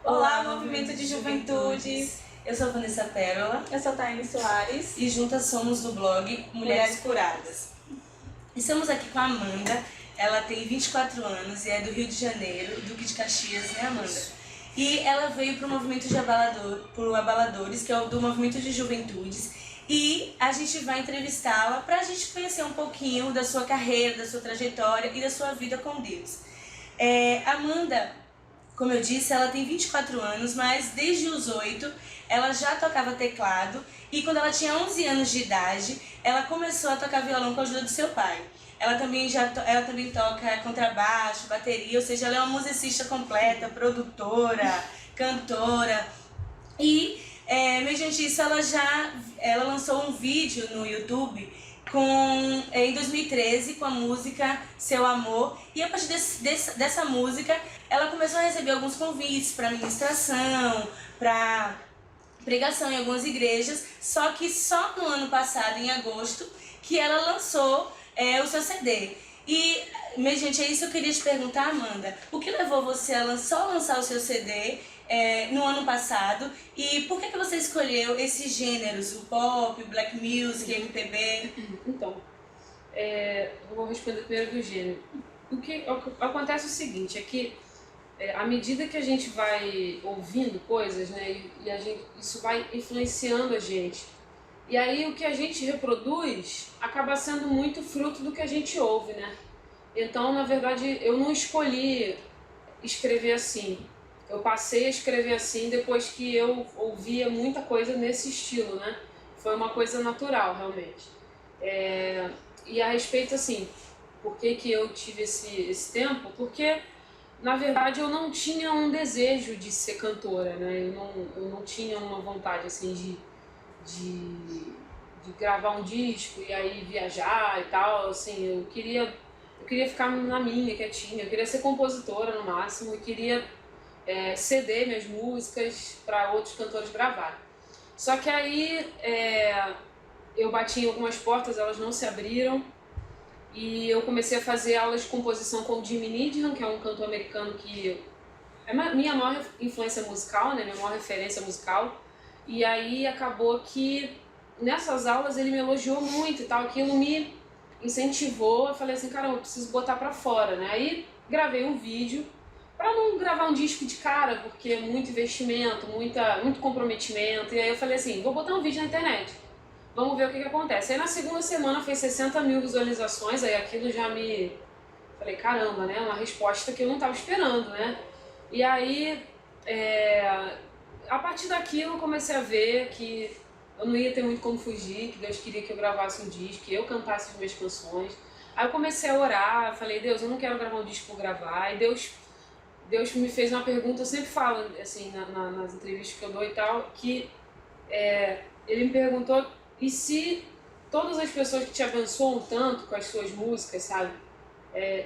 Olá, Movimento de Juventude! Eu sou a Vanessa Pérola. Eu sou a Taine Soares. E juntas somos do blog Mulheres Curadas. Estamos aqui com a Amanda. Ela tem 24 anos e é do Rio de Janeiro, Duque de Caxias, né, Amanda? E ela veio para o movimento de abaladores, que é o do movimento de juventudes. E a gente vai entrevistá-la para a gente conhecer um pouquinho da sua carreira, da sua trajetória e da sua vida com Deus. Amanda, como eu disse, ela tem 24 anos, mas desde os 8 ela já tocava teclado e quando ela tinha 11 anos de idade, ela começou a tocar violão com a ajuda do seu pai. Ela também toca contrabaixo, bateria, ou seja, ela é uma musicista completa, produtora, cantora. E, mediante isso, ela lançou um vídeo no YouTube em 2013 com a música Seu Amor, e a partir dessa música ela começou a receber alguns convites para ministração, para pregação em algumas igrejas, só que só no ano passado, em agosto, que ela lançou o seu CD. E, mediante isso, eu queria te perguntar, Amanda, o que levou você a só lançar o seu CD no ano passado, e por que você escolheu esses gêneros, o pop, o black music, MPB? Então, eu vou responder primeiro do gênero. O que acontece é o seguinte, é que à medida que a gente vai ouvindo coisas, né, isso vai influenciando a gente. E aí o que a gente reproduz acaba sendo muito fruto do que a gente ouve, né? Então, na verdade, eu não escolhi escrever assim. Eu passei a escrever assim depois que eu ouvia muita coisa nesse estilo, né? Foi uma coisa natural, realmente. E a respeito, assim, por que eu tive esse tempo? Porque, na verdade, eu não tinha um desejo de ser cantora, né? Eu não tinha uma vontade, assim, de gravar um disco e aí viajar e tal, assim, eu queria ficar na minha, quietinha, eu queria ser compositora no máximo, eu queria ceder minhas músicas para outros cantores gravarem. Só que aí eu bati em algumas portas, elas não se abriram, e eu comecei a fazer aulas de composição com o Jimmy Needham, que é um cantor americano que é minha maior influência musical, né, minha maior referência musical. E aí acabou que nessas aulas ele me elogiou muito e tal, aquilo me incentivou, eu falei assim, caramba, eu preciso botar pra fora, né? Aí gravei um vídeo, pra não gravar um disco de cara, porque é muito investimento, muito comprometimento, e aí eu falei assim, vou botar um vídeo na internet, vamos ver o que acontece. Aí na segunda semana fez 60 mil visualizações, aí aquilo já me... Falei, caramba, né? Uma resposta que eu não tava esperando, né? E aí... A partir daquilo eu comecei a ver que eu não ia ter muito como fugir, que Deus queria que eu gravasse um disco, que eu cantasse as minhas canções. Aí eu comecei a orar, falei, Deus, eu não quero gravar um disco por gravar. E Deus me fez uma pergunta, eu sempre falo, assim, nas entrevistas que eu dou e tal, que ele me perguntou, e se todas as pessoas que te abençoam tanto com as suas músicas, sabe,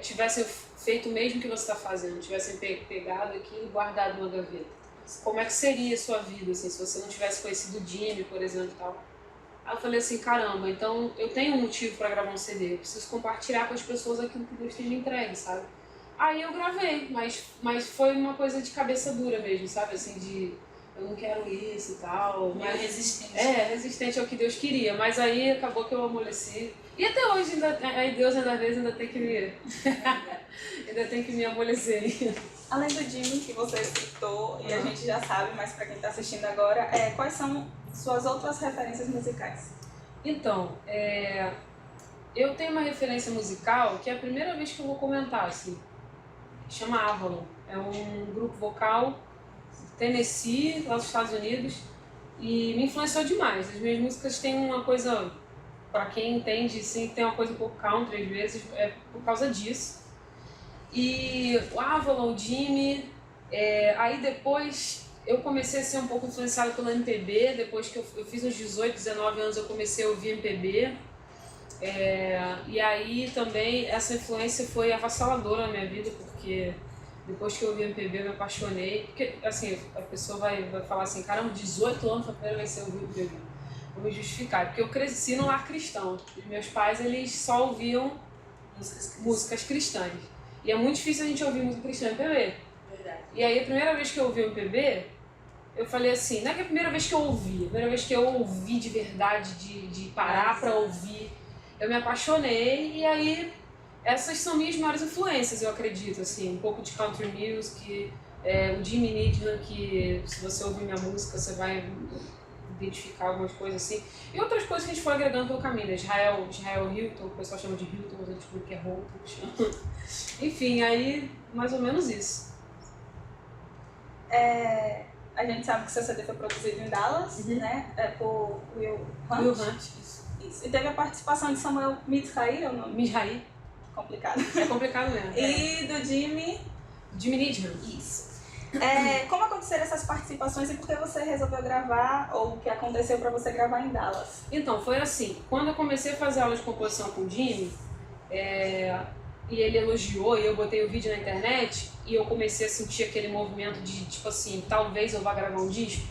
tivessem feito o mesmo que você está fazendo, tivessem pegado aquilo e guardado numa gaveta? Como é que seria a sua vida, assim, se você não tivesse conhecido o Jimmy, por exemplo, e tal? Aí eu falei assim, caramba, então eu tenho um motivo para gravar um CD, eu preciso compartilhar com as pessoas aquilo que Deus esteja entregue, sabe? Aí eu gravei, mas foi uma coisa de cabeça dura mesmo, sabe, assim, de eu não quero isso e tal. Mas resistente. Resistente ao que Deus queria, mas aí acabou que eu amoleci. E até hoje, Deus às vezes ainda tem que me... ainda tem que me amolecer. Além do Jimmy, que você citou, e a gente já sabe, mas para quem está assistindo agora, quais são suas outras referências musicais? Então, eu tenho uma referência musical que é a primeira vez que eu vou comentar, assim, chama Avalon. É um grupo vocal de Tennessee, lá dos Estados Unidos, e me influenciou demais. As minhas músicas têm uma coisa, para quem entende, assim, tem uma coisa um pouco country às vezes, por causa disso. E o Avalon, o Jimmy, aí depois eu comecei a ser um pouco influenciada pelo MPB, depois que eu fiz uns 18, 19 anos eu comecei a ouvir MPB, e aí também essa influência foi avassaladora na minha vida, porque depois que eu ouvi MPB eu me apaixonei, porque assim, a pessoa vai falar assim, caramba, 18 anos foi a primeira vez que você ouviu MPB. Vou me justificar, porque eu cresci num lar cristão, os meus pais eles só ouviam músicas cristãs. E é muito difícil a gente ouvir música cristã em MPB. Verdade. E aí a primeira vez que eu ouvi o MPB, eu falei assim, não é que a primeira vez que eu ouvi, a primeira vez que eu ouvi de verdade, de parar pra ouvir, eu me apaixonei e aí essas são minhas maiores influências, eu acredito, assim, um pouco de country music, o Jimmy Needham, que se você ouvir minha música você vai identificar algumas coisas assim, e outras coisas que a gente foi agregando pelo caminho, né? Israel Hilton, o pessoal chama de Hilton, mas eu descobri que é Hilton. Enfim, aí mais ou menos isso. A gente sabe que seu CD foi produzido em Dallas, né? Por Will Hunt. Will Hunt, isso. E teve a participação de Samuel Mizrahi, ou não? Mizrahi. Complicado. É complicado mesmo. E do Jimmy Needham. Isso. Como aconteceram essas participações e por que você resolveu gravar, ou o que aconteceu para você gravar em Dallas? Então, foi assim, quando eu comecei a fazer aula de composição com o Jimmy, e ele elogiou e eu botei o vídeo na internet, e eu comecei a sentir aquele movimento de, tipo assim, talvez eu vá gravar um disco.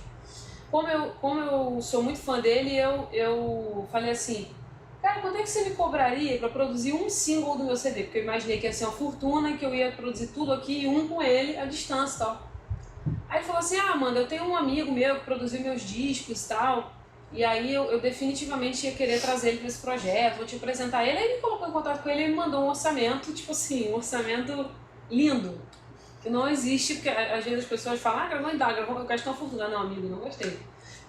Como eu sou muito fã dele, eu falei assim, cara, quanto é que você me cobraria para produzir um single do meu CD? Porque eu imaginei que ia ser uma fortuna e que eu ia produzir tudo aqui, um com ele, à distância e tal. Aí ele falou assim, Amanda, eu tenho um amigo meu que produziu meus discos e tal, e aí eu definitivamente ia querer trazer ele para esse projeto, vou te apresentar ele. Aí ele me colocou em contato com ele e me mandou um orçamento, tipo assim, um orçamento lindo, que não existe, porque às vezes as pessoas falam, cara, não dá, eu gastei uma fortuna. Não, amigo, não gastei.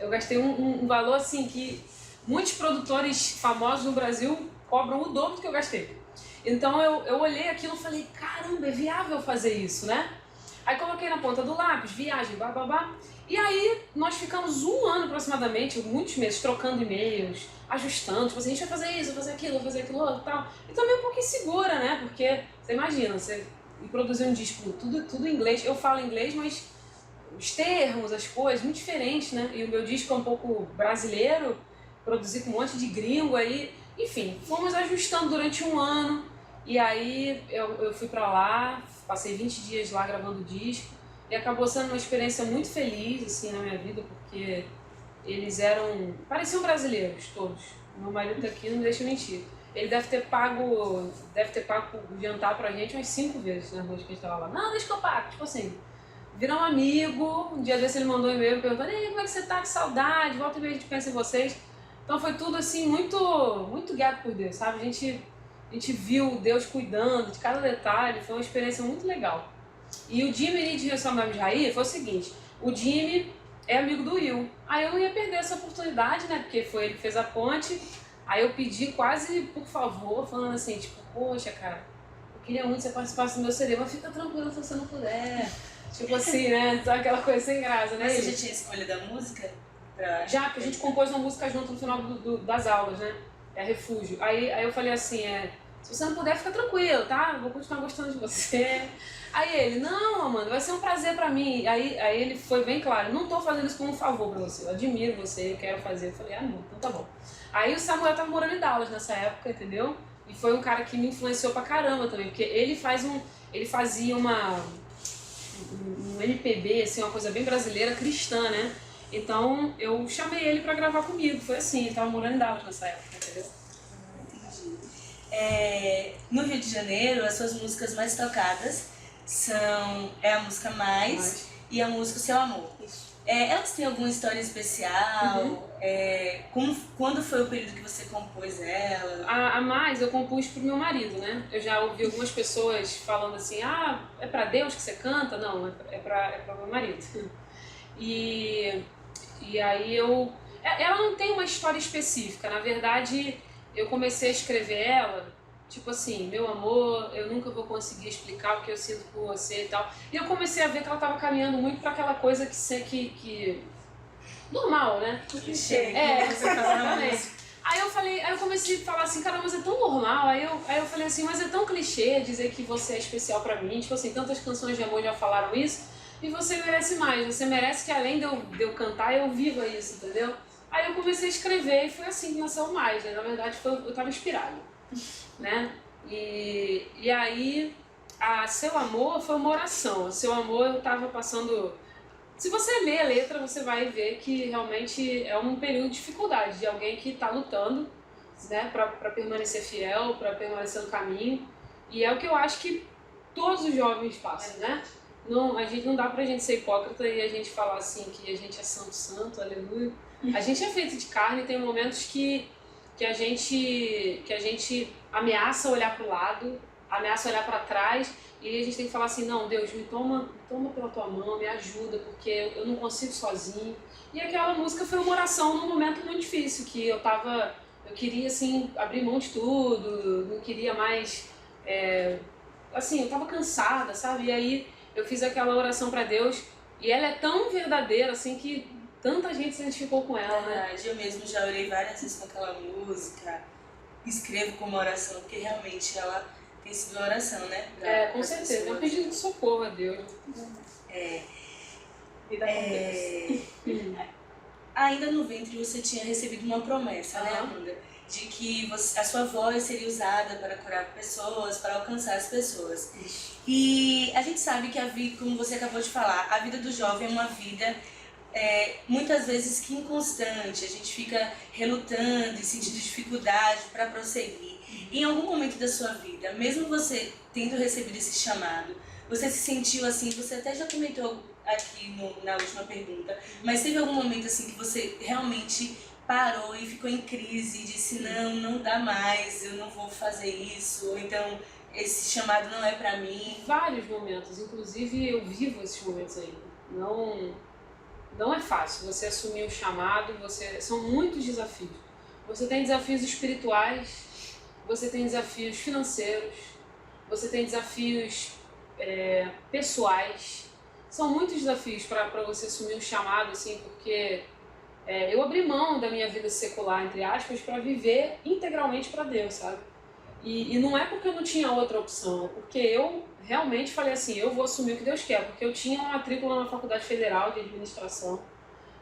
Eu gastei um valor assim que muitos produtores famosos no Brasil cobram o dobro do que eu gastei. Então eu olhei aquilo e falei, caramba, é viável fazer isso, né? Aí coloquei na ponta do lápis, viagem, bababá. E aí nós ficamos um ano aproximadamente, muitos meses, trocando e-mails, ajustando, tipo assim, a gente vai fazer isso, vai fazer aquilo outro e tal. E também um pouco insegura, né? Porque você imagina, você produzir um disco, tudo em inglês. Eu falo inglês, mas os termos, as coisas, muito diferentes, né? E o meu disco é um pouco brasileiro, produzi com um monte de gringo aí. Enfim, fomos ajustando durante um ano. E aí eu fui pra lá, passei 20 dias lá gravando o disco. E acabou sendo uma experiência muito feliz, assim, na minha vida, porque eles pareciam brasileiros, todos. Meu marido tá aqui, não me deixa mentir. Ele deve ter pago o jantar pra gente umas 5 vezes na noite que a gente tava lá. Não, deixa que eu pago, tipo assim. Virar um amigo, um dia desse ele mandou um e-mail perguntando, ei, como é que você tá? Que saudade, volta e meia a gente pensa em vocês. Então foi tudo assim, muito, muito guiado por Deus, sabe? A gente viu Deus cuidando de cada detalhe, foi uma experiência muito legal. E o Jimmy Needham e o Samuel Mizrahi foi o seguinte, o Jimmy é amigo do Will. Aí eu não ia perder essa oportunidade, né? Porque foi ele que fez a ponte. Aí eu pedi quase, por favor, falando assim, tipo, poxa, cara, eu queria muito que você participasse do meu CD, mas fica tranquilo se você não puder. Tipo assim, né? Aquela coisa sem graça, né? Mas você já tinha escolha da música? Já, porque a gente compôs uma música junto no final das aulas, né? É Refúgio. Aí eu falei assim, se você não puder, fica tranquilo, tá? Eu vou continuar gostando de você. Aí ele, não, Amanda, vai ser um prazer pra mim. Aí ele foi bem claro, não tô fazendo isso como um favor pra você, eu admiro você, eu quero fazer. Eu falei, não, então tá bom. Aí o Samuel tava morando em Dallas nessa época, entendeu? E foi um cara que me influenciou pra caramba também, porque ele fazia um MPB, assim, uma coisa bem brasileira, cristã, né? Então eu chamei ele pra gravar comigo, foi assim, ele tava morando em Dallas nessa época, entendeu? Entendi. No Rio de Janeiro, as suas músicas mais tocadas são a música Mais e a música Seu Amor. Isso. Elas têm alguma história especial? Quando foi o período que você compôs ela? A Mais eu compus pro meu marido, né? Eu já ouvi algumas pessoas falando assim, é pra Deus que você canta? Não, é pra meu marido. E aí ela não tem uma história específica, na verdade eu comecei a escrever ela, tipo assim, meu amor, eu nunca vou conseguir explicar o que eu sinto por você e tal. E eu comecei a ver que ela tava caminhando muito pra aquela coisa que normal, né? Clichê. Exatamente. Aí eu comecei a falar assim, cara, mas é tão normal. Aí eu falei assim, mas é tão clichê dizer que você é especial pra mim. Tipo assim, tantas canções de amor já falaram isso. E você merece mais. Você merece que além de eu cantar, eu viva isso, entendeu? Aí eu comecei a escrever e foi assim que nasceu Mais, né? Na verdade, eu tava inspirada, né? E aí, a Seu Amor foi uma oração. A Seu Amor eu tava passando... Se você ler a letra, você vai ver que realmente é um período de dificuldade de alguém que está lutando, né, para permanecer fiel, para permanecer no caminho. E é o que eu acho que todos os jovens passam, né? não, a gente não dá pra gente ser hipócrita e a gente falar assim que a gente é santo, aleluia. A gente é feito de carne e tem momentos que a gente ameaça olhar pro lado, ameaça olhar para trás e a gente tem que falar assim, não, Deus, me toma pela tua mão, me ajuda, porque eu não consigo sozinho. E aquela música foi uma oração num momento muito difícil, que eu queria assim, abrir mão de tudo, não queria mais, assim, eu tava cansada, sabe? E aí eu fiz aquela oração para Deus e ela é tão verdadeira, assim, que tanta gente se identificou com ela, né? Verdade, eu mesmo já orei várias vezes com aquela música, escrevo como oração, porque realmente ela tem sido uma oração, né? Com certeza, é um pedido de socorro a Deus. Vida com Deus. Ainda no ventre você tinha recebido uma promessa, né, Amanda? De que a sua voz seria usada para curar pessoas, para alcançar as pessoas. E a gente sabe que a vida, como você acabou de falar, a vida do jovem é uma vida muitas vezes que inconstante, a gente fica relutando e sentindo dificuldade para prosseguir. E em algum momento da sua vida, mesmo você tendo recebido esse chamado, você se sentiu assim, você até já comentou aqui na última pergunta, mas teve algum momento assim que você realmente parou e ficou em crise e disse, não dá mais, eu não vou fazer isso, ou então esse chamado não é para mim? Vários momentos, inclusive eu vivo esses momentos ainda. Não é fácil você assumir o chamado, são muitos desafios. Você tem desafios espirituais, você tem desafios financeiros, você tem desafios pessoais. São muitos desafios para você assumir um chamado, assim, porque eu abri mão da minha vida secular, entre aspas, para viver integralmente para Deus, sabe? E não é porque eu não tinha outra opção, é porque eu realmente falei assim, eu vou assumir o que Deus quer, porque eu tinha uma matrícula na Faculdade Federal de Administração,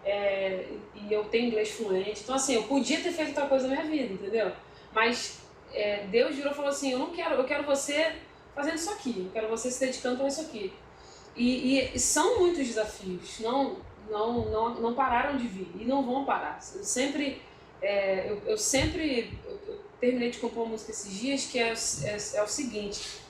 e eu tenho inglês fluente, então assim, eu podia ter feito outra coisa na minha vida, entendeu? Mas Deus virou e falou assim, eu quero você fazendo isso aqui, eu quero você se dedicando para isso aqui. E são muitos desafios, não pararam de vir e não vão parar. Eu terminei de compor uma música esses dias que é o seguinte,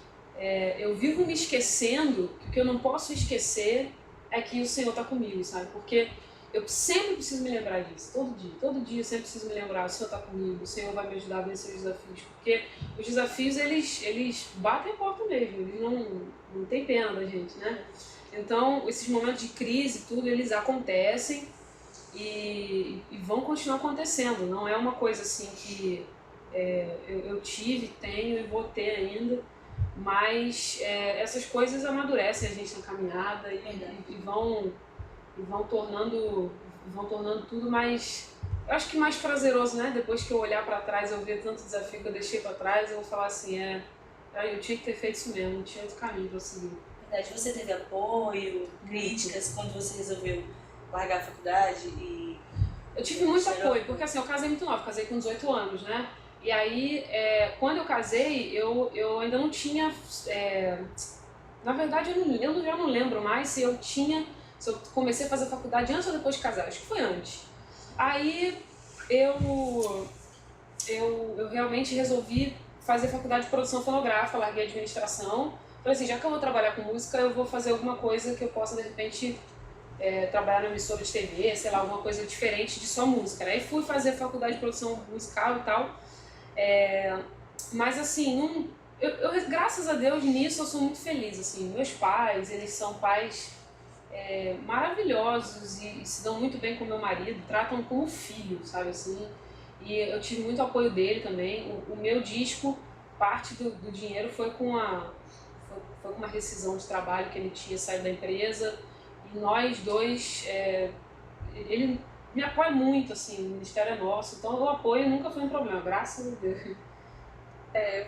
eu vivo me esquecendo que o que eu não posso esquecer é que o Senhor está comigo, sabe? Porque eu sempre preciso me lembrar disso, todo dia eu sempre preciso me lembrar, o Senhor está comigo, o Senhor vai me ajudar a vencer os desafios, porque os desafios eles batem a porta mesmo, eles não tem pena da gente, né? Então esses momentos de crise, tudo, eles acontecem e vão continuar acontecendo, não é uma coisa assim que eu tive, tenho e vou ter ainda, mas essas coisas amadurecem a gente na caminhada e vão tornando tudo mais, eu acho que mais prazeroso, né? Depois que eu olhar para trás, eu ver tanto desafio que eu deixei para trás, eu vou falar assim, eu tinha que ter feito isso mesmo, não tinha outro caminho para seguir. Verdade, você teve apoio, críticas quando você resolveu largar a faculdade e... Eu tive muito apoio, porque assim, eu casei muito nova, casei com 18 anos, né? E aí, quando eu casei, eu ainda não tinha, na verdade eu já não lembro mais se eu comecei a fazer faculdade antes ou depois de casar, acho que foi antes. Aí eu realmente resolvi fazer faculdade de produção fonográfica, larguei a administração. Falei assim, já que eu vou trabalhar com música, eu vou fazer alguma coisa que eu possa, de repente, trabalhar na emissora de TV, sei lá, alguma coisa diferente de só música, né? E fui fazer faculdade de produção musical e tal. Mas assim, graças a Deus, nisso eu sou muito feliz, assim. Meus pais, eles são pais maravilhosos e se dão muito bem com meu marido, tratam como filho, sabe assim. E eu tive muito apoio dele também. O meu disco, parte do dinheiro foi com uma rescisão de trabalho que ele tinha saído da empresa. E nós dois, ele me apoia muito, assim, o ministério é nosso, então o apoio nunca foi um problema, graças a Deus. Vou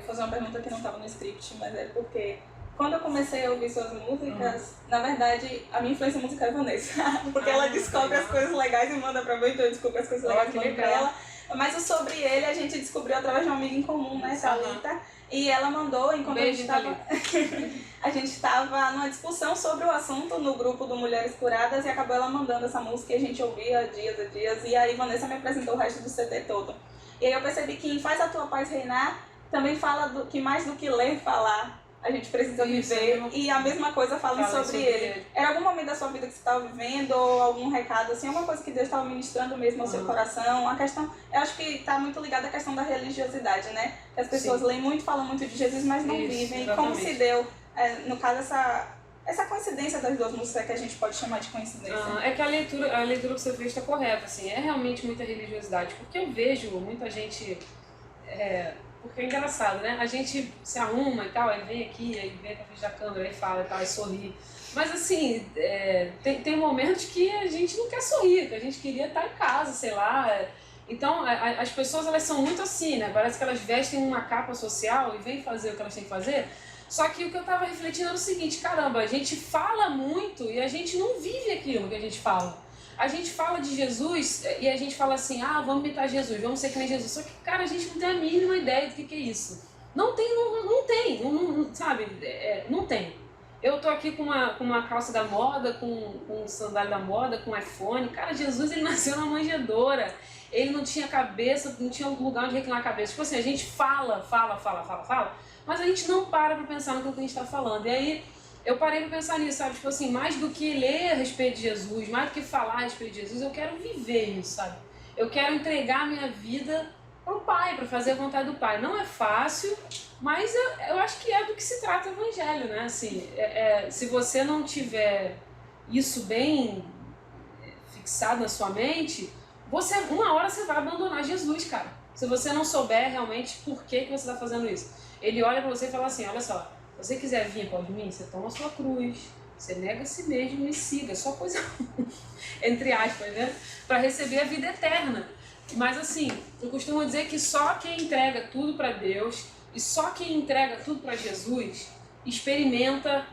fazer uma pergunta que não estava no script, mas é porque quando eu comecei a ouvir suas músicas, na verdade, a minha influência musical é Vanessa. Porque ela descobre as coisas legais e manda pra mim, então eu descubro as coisas legais e mando pra ela. Mas o Sobre Ele a gente descobriu através de uma amiga em comum, né, Thalita? E ela mandou, enquanto a gente estava numa discussão sobre o assunto no grupo do Mulheres Curadas, e acabou ela mandando essa música e a gente ouvia dias e dias, e aí Vanessa me apresentou o resto do CD todo. E aí eu percebi que em Faz a Tua Paz Reinar também fala que mais do que ler, falar. a gente precisa Isso, viver. eu- E a mesma coisa falem sobre ele. Era algum momento da sua vida que você estava vivendo, ou algum recado, assim, alguma coisa que Deus estava ministrando mesmo ao seu coração? A questão, eu acho que está muito ligada à questão da religiosidade, né? Que as pessoas leem muito, falam muito de Jesus, mas não Isso, vivem. E exatamente. como se deu, no caso, essa coincidência das duas músicas que a gente pode chamar de coincidência? É que a leitura que você fez está correta, assim, é realmente muita religiosidade, porque eu vejo muita gente, porque é engraçado, né? A gente se arruma e tal, aí vem aqui, aí vem pra frente da câmera, aí fala e tal, aí sorri. Mas assim, tem momentos que a gente não quer sorrir, que a gente queria estar em casa, sei lá. Então, as pessoas, elas são muito assim, né? Parece que elas vestem uma capa social e vêm fazer o que elas têm que fazer. Só que o que eu tava refletindo era o seguinte, caramba, a gente fala muito e a gente não vive aquilo que a gente fala. A gente fala de Jesus e a gente fala assim, vamos imitar Jesus, vamos ser que nem Jesus. Só que, cara, a gente não tem a mínima ideia do que é isso. Não tem, sabe? Não tem. Eu tô aqui com uma calça da moda, com um sandália da moda, com um iPhone. Cara, Jesus, ele nasceu na manjedoura. Ele não tinha cabeça, não tinha lugar onde reclinar a cabeça. Tipo assim, a gente fala, mas a gente não para pra pensar no que a gente tá falando. E aí, eu parei pra pensar nisso, sabe? Tipo assim, mais do que ler a respeito de Jesus, mais do que falar a respeito de Jesus, eu quero viver isso, sabe? Eu quero entregar a minha vida pro Pai, pra fazer a vontade do Pai. Não é fácil, mas eu acho que é do que se trata o Evangelho, né? Assim, se você não tiver isso bem fixado na sua mente, uma hora você vai abandonar Jesus, cara. Se você não souber realmente por que você está fazendo isso. Ele olha pra você e fala assim, olha só, se você quiser vir após mim, você toma a sua cruz, você nega a si mesmo e me siga, só coisa entre aspas, né? Pra receber a vida eterna. Mas assim, eu costumo dizer que só quem entrega tudo pra Deus e só quem entrega tudo pra Jesus experimenta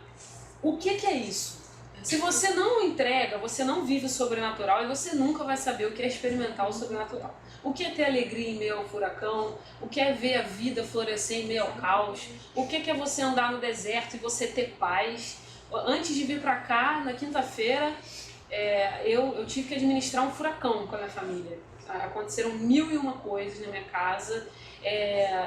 o que é isso. Se você não entrega, você não vive o sobrenatural e você nunca vai saber o que é experimentar o sobrenatural. O que é ter alegria em meio ao furacão, o que é ver a vida florescer em meio ao caos, o que é você andar no deserto e você ter paz. Antes de vir pra cá, na quinta-feira, eu tive que administrar um furacão com a minha família. Aconteceram 1001 coisas na minha casa.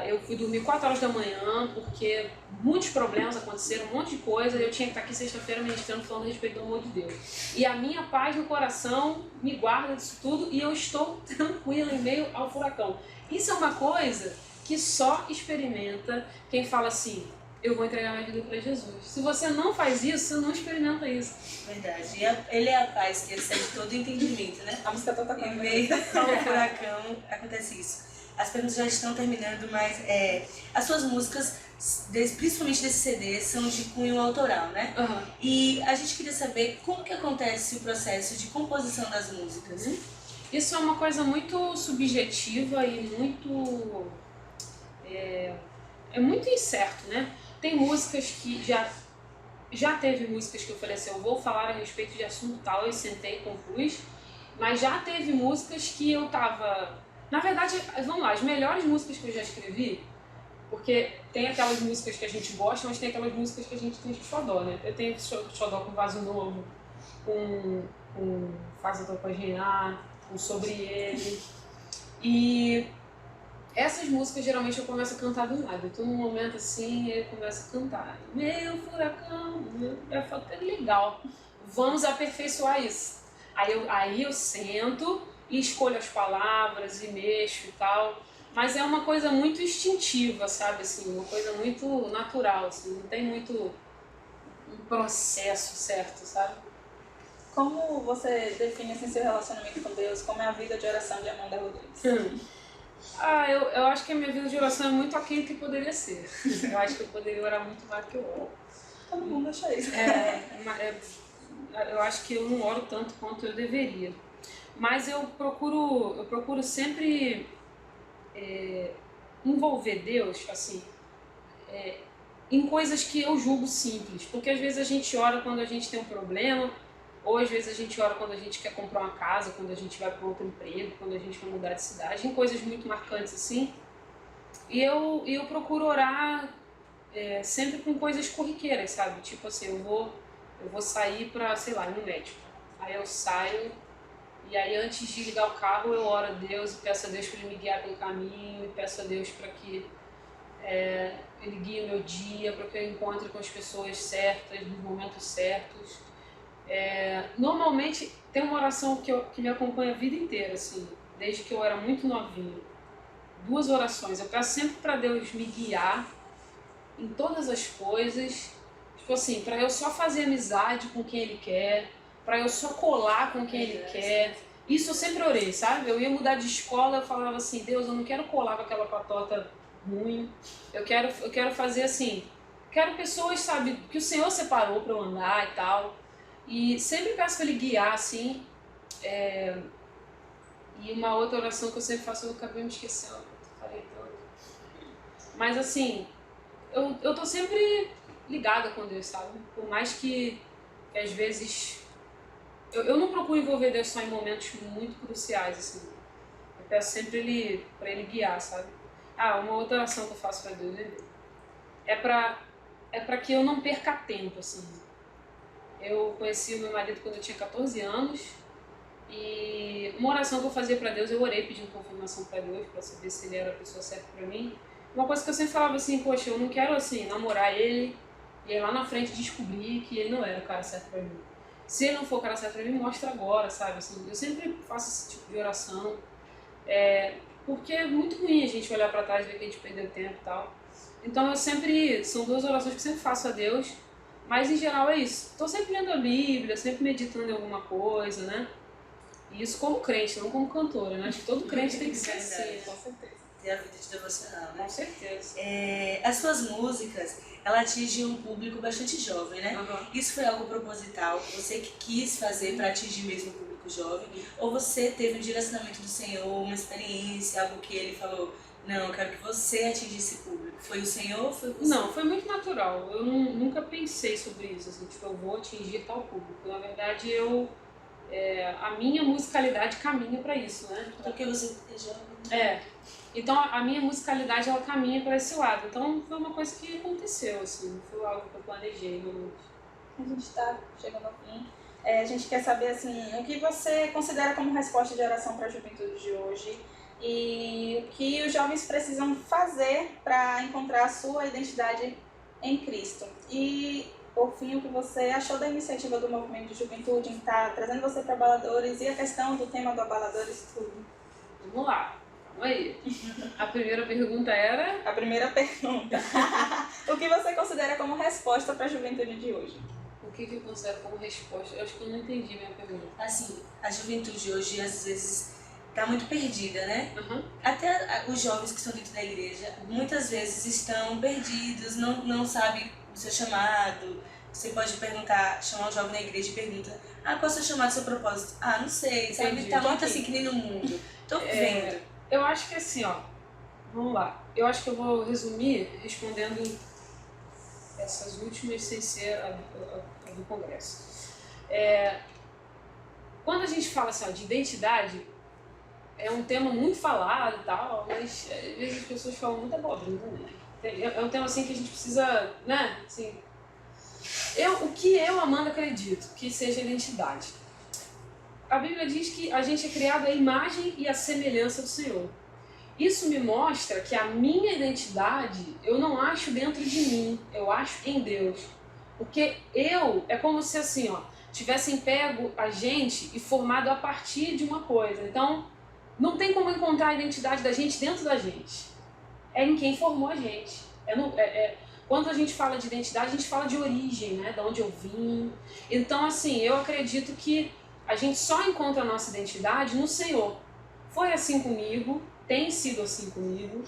Eu fui dormir 4 horas da manhã porque muitos problemas aconteceram, um monte de coisa. Eu tinha que estar aqui sexta-feira ministrando, falando a respeito do amor de Deus. E a minha paz no coração me guarda disso tudo e eu estou tranquila em meio ao furacão. Isso é uma coisa que só experimenta quem fala assim, eu vou entregar minha vida para Jesus. Se você não faz isso, você não experimenta isso. Verdade. E ele é a paz que excede todo o entendimento, né? A música tá tocando. Em meio ao furacão acontece isso. As perguntas já estão terminando, mas as suas músicas, principalmente desse CD, são de cunho autoral, né? Uhum. E a gente queria saber como que acontece o processo de composição das músicas. Isso é uma coisa muito subjetiva e muito... é muito incerto, né? Tem músicas que já teve músicas que eu falei assim, eu vou falar a respeito de assunto tal, e sentei e compus, mas já teve músicas que eu tava... Na verdade, vamos lá, as melhores músicas que eu já escrevi, porque tem aquelas músicas que a gente gosta, mas tem aquelas músicas que a gente tem xodó, né? Eu tenho xodó com Vaso Novo, com Faz a Tua Paginar, com Sobre Ele, e essas músicas geralmente eu começo a cantar do nada. Eu tô num momento assim e eu começo a cantar. Meu furacão, eu falo, é legal, vamos aperfeiçoar isso. Aí eu sento e escolho as palavras e mexo e tal. Mas é uma coisa muito instintiva, sabe? Assim, uma coisa muito natural, assim, não tem muito um processo certo, sabe? Como você define assim, seu relacionamento com Deus? Como é a vida de oração de Amanda Rodrigues? Eu acho que a minha vida de oração é muito aquém do que poderia ser. Eu acho que eu poderia orar muito mais do que eu oro. Todo mundo acha isso. Eu acho que eu não oro tanto quanto eu deveria. Mas eu procuro sempre envolver Deus, assim, em coisas que eu julgo simples. Porque às vezes a gente ora quando a gente tem um problema, ou às vezes a gente ora quando a gente quer comprar uma casa, quando a gente vai para outro emprego, quando a gente vai mudar de cidade, em coisas muito marcantes assim. E eu procuro orar sempre com coisas corriqueiras, sabe? Tipo assim, eu vou sair para, sei lá, ir no médico. Aí eu saio e aí antes de ligar o carro eu oro a Deus e peço a Deus para Ele me guiar pelo caminho e peço a Deus para que Ele guia o meu dia para que eu encontre com as pessoas certas, nos momentos certos. Normalmente tem uma oração que me acompanha a vida inteira, assim, desde que eu era muito novinha. 2 orações. Eu peço sempre para Deus me guiar em todas as coisas, tipo assim, para eu só fazer amizade com quem Ele quer, para eu só colar com quem Ele quer. Isso eu sempre orei, sabe? Eu ia mudar de escola, eu falava assim, Deus, eu não quero colar com aquela patota ruim, eu quero fazer assim, quero pessoas, sabe, que o Senhor separou para eu andar e tal. E sempre peço para Ele guiar, assim. E uma outra oração que eu sempre faço, eu acabei me esquecendo, falei tanto. Mas assim, eu tô sempre ligada com Deus, sabe? Por mais que às vezes... Eu não procuro envolver Deus só em momentos muito cruciais, assim. Eu peço sempre pra Ele guiar, sabe? Uma outra oração que eu faço pra Deus é pra que eu não perca tempo, assim. Eu conheci o meu marido quando eu tinha 14 anos e uma oração que eu fazia pra Deus, eu orei pedindo confirmação pra Deus pra saber se Ele era a pessoa certa pra mim. Uma coisa que eu sempre falava assim, poxa, eu não quero assim namorar ele e aí lá na frente descobrir que ele não era o cara certo pra mim. Se ele não for o cara certo pra mim, mostra agora, sabe? Assim, eu sempre faço esse tipo de oração, porque é muito ruim a gente olhar pra trás e ver que a gente perdeu tempo e tal. Então eu sempre, são 2 orações que eu sempre faço a Deus, mas em geral é isso. Tô sempre lendo a Bíblia, sempre meditando em alguma coisa, né? E isso como crente, não como cantora, né? Acho que todo crente tem que ser assim, com certeza. Ter a vida de devocional, né? Com certeza. As suas músicas, ela atinge um público bastante jovem, né? Uhum. Isso foi algo proposital? Você que quis fazer para atingir mesmo o público jovem? Ou você teve um direcionamento do Senhor, uma experiência, algo que Ele falou, não, eu quero que você atingisse esse público? Foi o Senhor ou foi você? Não, foi muito natural. Eu nunca pensei sobre isso, assim, tipo, eu vou atingir tal público. Na verdade, a minha musicalidade caminha para isso, né? Porque você é jovem. Então a minha musicalidade ela caminha para esse lado. Então foi uma coisa que aconteceu, assim, não foi algo que eu planejei realmente. A gente está chegando ao fim. A gente quer saber assim, o que você considera como resposta de oração para a juventude de hoje e o que os jovens precisam fazer para encontrar a sua identidade em Cristo. E, por fim, o que você achou da iniciativa do movimento de juventude em estar trazendo você para Abaladores e a questão do tema do Abaladores tudo. Vamos lá. Calma aí. A primeira pergunta era? A primeira pergunta. O que você considera como resposta para a juventude de hoje? O que eu considero como resposta? Eu acho que eu não entendi a minha pergunta. Assim, a juventude hoje, às vezes, tá muito perdida, né? Uhum. Até os jovens que estão dentro da igreja, muitas vezes estão perdidos, não sabem o seu chamado. Você pode perguntar, chamar um jovem na igreja e pergunta, qual é o seu chamado, o seu propósito? Não sei, sabe? Entendi. Tá muito assim que nem no mundo. Tô vendo. Eu acho que assim, vamos lá. Eu acho que eu vou resumir respondendo essas últimas sem ser a do Congresso. Quando a gente fala assim, de identidade, é um tema muito falado e tal, mas às vezes as pessoas falam muita abobrinha também. É um tema assim que a gente precisa, né? Assim, o que eu, Amanda, acredito que seja identidade. A Bíblia diz que a gente é criado à imagem e à semelhança do Senhor. Isso me mostra que a minha identidade eu não acho dentro de mim, eu acho em Deus. Porque é como se assim, tivessem pego a gente e formado a partir de uma coisa. Então, não tem como encontrar a identidade da gente dentro da gente. É em quem formou a gente. Quando a gente fala de identidade, a gente fala de origem, né? De onde eu vim. Então, assim, eu acredito que a gente só encontra a nossa identidade no Senhor. Foi assim comigo, tem sido assim comigo,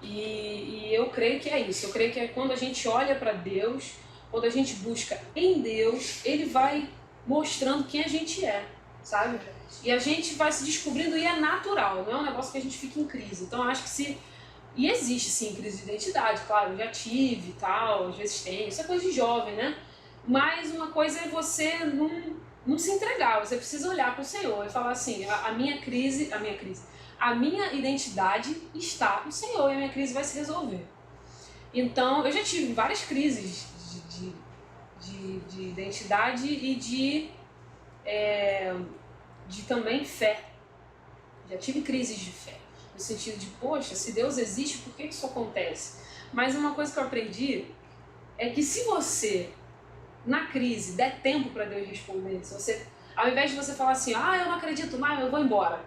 e eu creio que é isso. Eu creio que é quando a gente olha para Deus, quando a gente busca em Deus, Ele vai mostrando quem a gente é, sabe? E a gente vai se descobrindo e é natural, não é um negócio que a gente fica em crise. Então eu acho que E existe sim crise de identidade, claro, eu já tive e tal, às vezes tem, isso é coisa de jovem, né? Mas uma coisa é você não se entregar, você precisa olhar para o Senhor e falar assim, a minha identidade está no Senhor e a minha crise vai se resolver. Então, eu já tive várias crises de identidade e de também fé. Já tive crises de fé. no sentido de, poxa, se Deus existe, por que isso acontece? Mas uma coisa que eu aprendi é que se você, na crise, der tempo para Deus responder, se você, ao invés de você falar assim, eu não acredito mais, eu vou embora.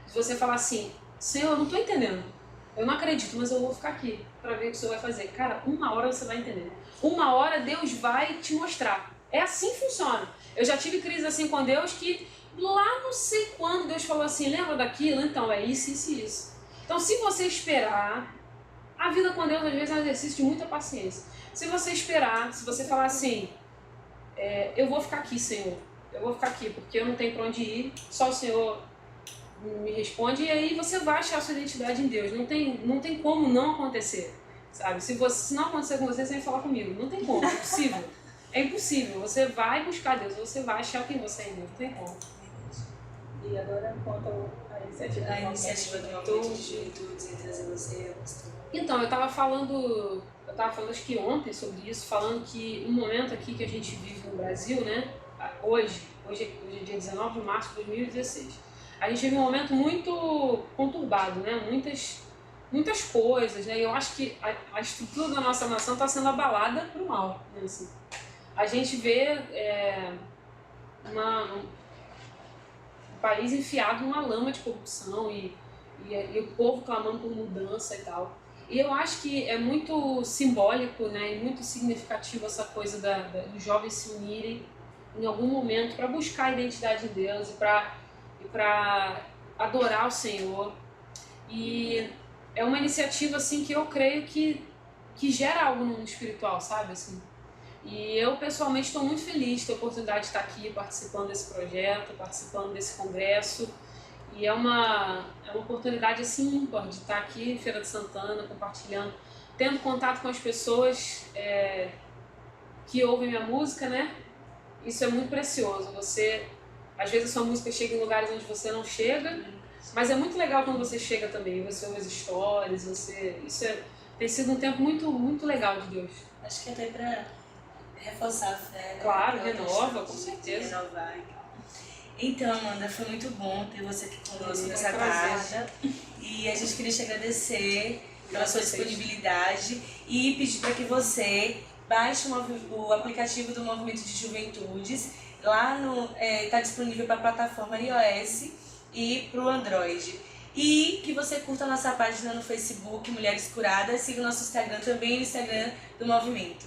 Se você falar assim, Senhor, eu não estou entendendo, eu não acredito, mas eu vou ficar aqui para ver o que o Senhor vai fazer. Cara, uma hora você vai entender. Uma hora Deus vai te mostrar. É assim que funciona. Eu já tive crise assim com Deus que lá não sei quando Deus falou assim, lembra daquilo? Então é isso, isso e isso. Então se você esperar, a vida com Deus às vezes é um exercício de muita paciência. Se você esperar, se você falar assim, eu vou ficar aqui, Senhor, eu vou ficar aqui porque eu não tenho para onde ir, só o Senhor me responde, e aí você vai achar a sua identidade em Deus. Não tem como não acontecer, sabe? Se não acontecer com você, você vem falar comigo. Não tem como, é impossível. É impossível. Você vai buscar Deus, você vai achar quem você é em Deus. Não tem como. E agora, quanto à iniciativa A iniciativa do movimento de juventudes em trazer você, pastor. Então, eu estava falando acho que ontem sobre isso, falando que um momento aqui que a gente vive no Brasil, né? Hoje é dia 19 de março de 2016. A gente vive um momento muito conturbado, né? Muitas coisas, né? E eu acho que a estrutura da nossa nação está sendo abalada para o mal, né? Assim, a gente vê um país enfiado numa lama de corrupção e o povo clamando por mudança e tal. E eu acho que é muito simbólico, né, e muito significativo essa coisa dos jovens se unirem em algum momento para buscar a identidade de Deus e para adorar o Senhor. E é uma iniciativa assim que eu creio que gera algo no mundo espiritual, sabe? Assim. E eu pessoalmente estou muito feliz de ter a oportunidade de estar aqui participando desse projeto, participando desse congresso. E é uma oportunidade assim ímpar de estar aqui em Feira de Santana, compartilhando, tendo contato com as pessoas que ouvem minha música, né? Isso é muito precioso. Às vezes a sua música chega em lugares onde você não chega, mas é muito legal quando você chega também, você ouve as histórias, tem sido um tempo muito, muito legal de Deus. Acho que até para reforçar a fé, né? Claro, renova, com certeza. Renovar. Então, Amanda, foi muito bom ter você aqui conosco nessa prazer. tarde. E a gente queria te agradecer pela sua disponibilidade e pedir para que você baixe o aplicativo do Movimento de Juventudes. Lá está disponível para a plataforma iOS e para o Android. E que você curta a nossa página no Facebook, Mulheres Curadas, siga o nosso Instagram também, o Instagram do Movimento.